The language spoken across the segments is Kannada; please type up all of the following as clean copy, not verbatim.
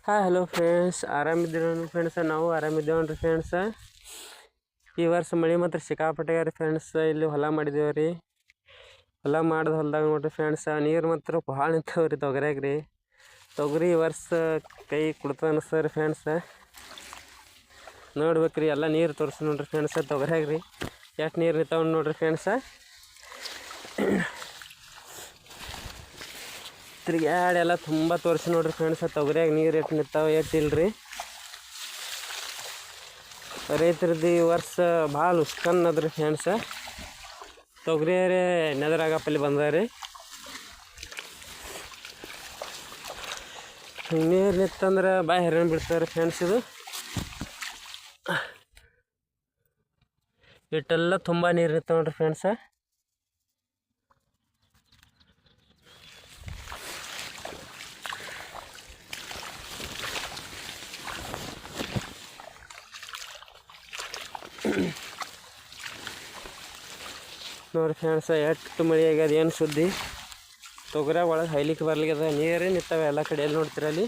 ಹಾಯ್ ಹಲೋ ಫ್ರೆಂಡ್ಸ್, ಆರಾಮಿದ್ದೀರ ಫ್ರೆಂಡ್ಸ? ನಾವು ಆರಾಮಿದ್ದೇವೆ ಫ್ರೆಂಡ್ಸ. ಈ ವರ್ಷ ಮಳೆ ಮಾತ್ರ ಸಿಕ್ಕಾಪಟ್ಟೆ ರೀ ಫ್ರೆಂಡ್ಸ್. ಇಲ್ಲಿ ಹೊಲ ಮಾಡಿದ್ದೇವೆ ರೀ. ಹೊಲ ಮಾಡಿದ ಹೊಲ್ದಾಗ ನೋಡ್ರಿ ಫ್ರೆಂಡ್ಸ, ನೀರು ಮಾತ್ರ ಭಾಳ ನಿಂತವ್ರಿ ರೀ ತೊಗರ್ಯಾಗ ರೀ. ತೊಗರಿ ಈ ವರ್ಷ ಕೈ ಕೊಡ್ತದೆ ಅನಿಸ್ತದೆ ರೀ ಫ್ರೆಂಡ್ಸ. ನೋಡ್ಬೇಕ್ರಿ, ಎಲ್ಲ ನೀರು ತೋರಿಸಿ ನೋಡ್ರಿ ಫ್ರೆಂಡ್ಸ ತೊಗರ್ಯಾಗ ರೀ. ಎಷ್ಟು ನೀರು ನಿಂತಾವ ನೋಡ್ರಿ ಫ್ರೆಂಡ್ಸ. ತಿರ್ಗ್ಯಾಡಿ ಎಲ್ಲ ತುಂಬ ತೋರಿಸಿ ನೋಡ್ರಿ ಫ್ರೆಂಡ್ಸ ತೊಗರಿಯಾಗ ನೀರು ಎಷ್ಟು ನಿಂತಾವೆ ಎಷ್ಟು ಇಲ್ರಿ. ರೈತರದ್ದು ಈ ವರ್ಷ ಭಾಳ ಉಸ್ಕನ್ ಅದ್ರಿ ಫ್ರೆಂಡ್ಸ. ತೊಗರಿಯರೇ ನೆದರಾಗಪ್ಪಲ್ಲಿ ಬಂದ ರೀ. ನೀರು ನಿಂತಂದ್ರೆ ಬಾಯಿ ಹರಿಣ ಬಿಡ್ತಾರೆ ಫ್ರೆಂಡ್ಸ್. ಇದು ಇಟ್ಟೆಲ್ಲ ತುಂಬ ನೀರು ನಿಂತಾವ ನೋಡ್ರಿ ಫ್ರೆಂಡ್ಸ. ನೋಡ್ರಿ ಫ್ರೆಂಡ್ಸ ಎಷ್ಟು ಮಳೆ ಆಗ್ಯದ, ಏನು ಸುದ್ದಿ. ತೊಗರ್ಯಾಗ ಒಳಗೆ ಹೈಲಿಕ್ಕೆ ಬರ್ಲಿಕ್ಕದ, ನೀರೇ ನಿಂತಾವೆ ಎಲ್ಲ ಕಡೆ. ಎಲ್ಲಿ ನೋಡ್ತೀರಲ್ಲಿ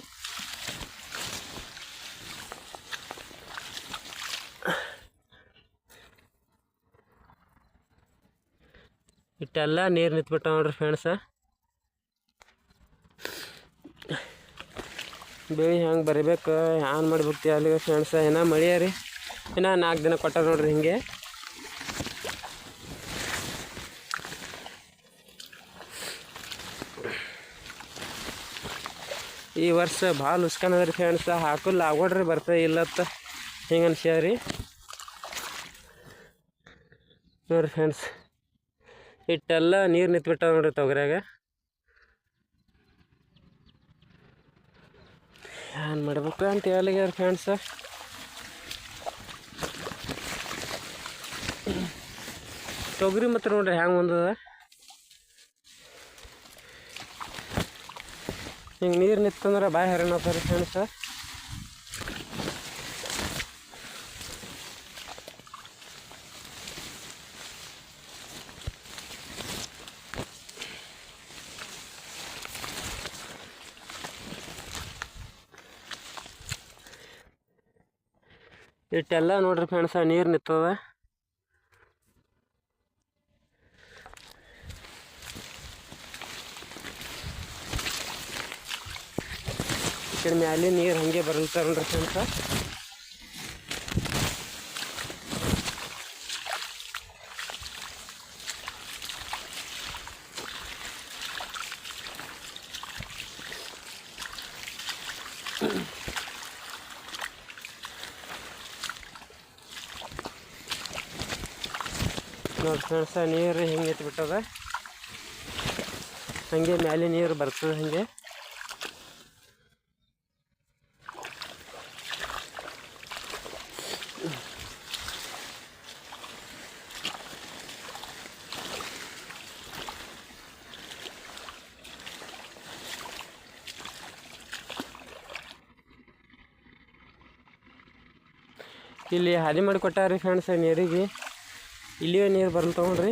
ಇಟ್ಟೆಲ್ಲ ನೀರು ನಿಂತ್ಬಿಟ್ಟ ನೋಡ್ರಿ ಫ್ರೆಂಡ್ಸ. ಬೆಳೆ ಹೆಂಗೆ ಬರಿಬೇಕು, ಹ್ಯಾಂಗೆ ಮಾಡ್ಬೇಕು ಅಲ್ಲಿ ಫ್ರೆಂಡ್ಸ. ಏನೋ ಮಳೆ ರೀ, ಇನ್ನೂ 4 ದಿನ ಕೊಟ್ಟಾರ ನೋಡ್ರಿ. ಹಿಂಗೆ ಈ ವರ್ಷ ಭಾಳ ಉಸ್ಕನದ್ರಿ ಫ್ರೆಂಡ್ಸ. ಹಾಕಲ್ಲ ಆಗೋಡ್ರಿ ಬರ್ತದೆ ಇಲ್ಲತ್ತ ಹಿಂಗೆ ಅನ್ಸ್ಯಾರಿ ನೋಡ್ರಿ ಫ್ರೆಂಡ್ಸ್. ಇಟ್ಟೆಲ್ಲ ನೀರು ನಿಂತ್ಬಿಟ್ಟ ನೋಡ್ರಿ ತೊಗರ್ಯಾಗ. ಏನು ಮಾಡ್ಬೇಕು ಅಂತ ಹೇಳಿಗ್ಯಾರ ಫ್ರೆಂಡ್ಸ. ತೊಗರಿ ಮಾತ್ರ ನೋಡ್ರಿ ಹ್ಯಾಂಗೆ ಬಂದದ. ಹಿಂಗೆ ನೀರು ನಿಂತಂದ್ರೆ ಬಾಯಿ ಹರಿಣ ಆಗ್ತಾರೆ ಫ್ರೆಂಡ್ಸ. ಇಟ್ಟೆಲ್ಲ ನೋಡ್ರಿ ಫ್ರೆಂಡ್ಸ ನೀರು ನಿಂತದ. ಈ ಕಡೆ ಮ್ಯಾಲೆ ನೀರು ಹಾಗೆ ಬರಲ್ತಾರೆ ನೋಡ್ರಿ ಫ್ರೆಂಡ್ಸ. ನೋಡಿ ಫ್ರೆಂಡ್ಸ ನೀರು ಹಿಂಗೆ ಎತ್ಬಿಟ್ಟದ, ಹಾಗೆ ಮ್ಯಾಲೆ ನೀರು ಬರ್ತದೆ ಹಾಗೆ. ಇಲ್ಲಿ ಹಾದಿ ಮಾಡಿ ಕೊಟ್ಟಾರಿ ಫ್ರೆಂಡ್ಸ್ ನೀರಿಗೆ. ಇಲ್ಲಿಯೇ ನೀರು ಬರಲ್ ತೊಗೊಂಡ್ರಿ.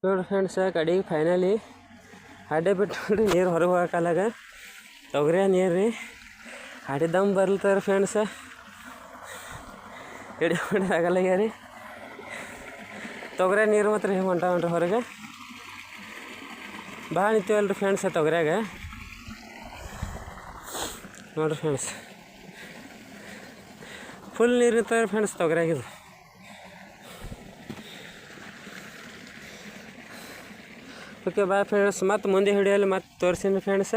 ನೋಡ್ರಿ ಫ್ರೆಂಡ್ಸ ಕಡೆಗೆ ಫೈನಲಿ ಅಡ್ಡೆ ಬಿಟ್ಟು ನೋಡ್ರಿ ನೀರು ಹೊರಗೆ ಹೋಗಕ್ಕಾಲಾಗ. ತೊಗರಿಯ ನೀರು ರೀ ಅಡ್ಡಿದಮ್ ಬರ್ಲ್ತಾರೆ ಫ್ರೆಂಡ್ಸ. ಹಿಡಿದು ಆಗಲ್ಲ ರೀ. ತೊಗರಿಯ ನೀರು ಮಾತ್ರ ಹಿಂಗೆ ಹೊಂಟಾವನ್ರಿ ಹೊರಗೆ. ಭಾಳ ನಿಂತೀವಲ್ರಿ ಫ್ರೆಂಡ್ಸ ತೊಗರ್ಯಾಗ. ನೋಡ್ರಿ ಫ್ರೆಂಡ್ಸ್ ಫುಲ್ ನೀರು ನಿಂತಾರೆ ಫ್ರೆಂಡ್ಸ್ ತೊಗರ್ಯಾಗಿದು. ಓಕೆ ಬಾಯ್ ಫ್ರೆಂಡ್ಸ್, ಮತ್ತು ಮುಂದೆ ಹಿಡಿಯಲು ಮತ್ತೆ ತೋರಿಸ್ತೀನಿ ಫ್ರೆಂಡ್ಸ.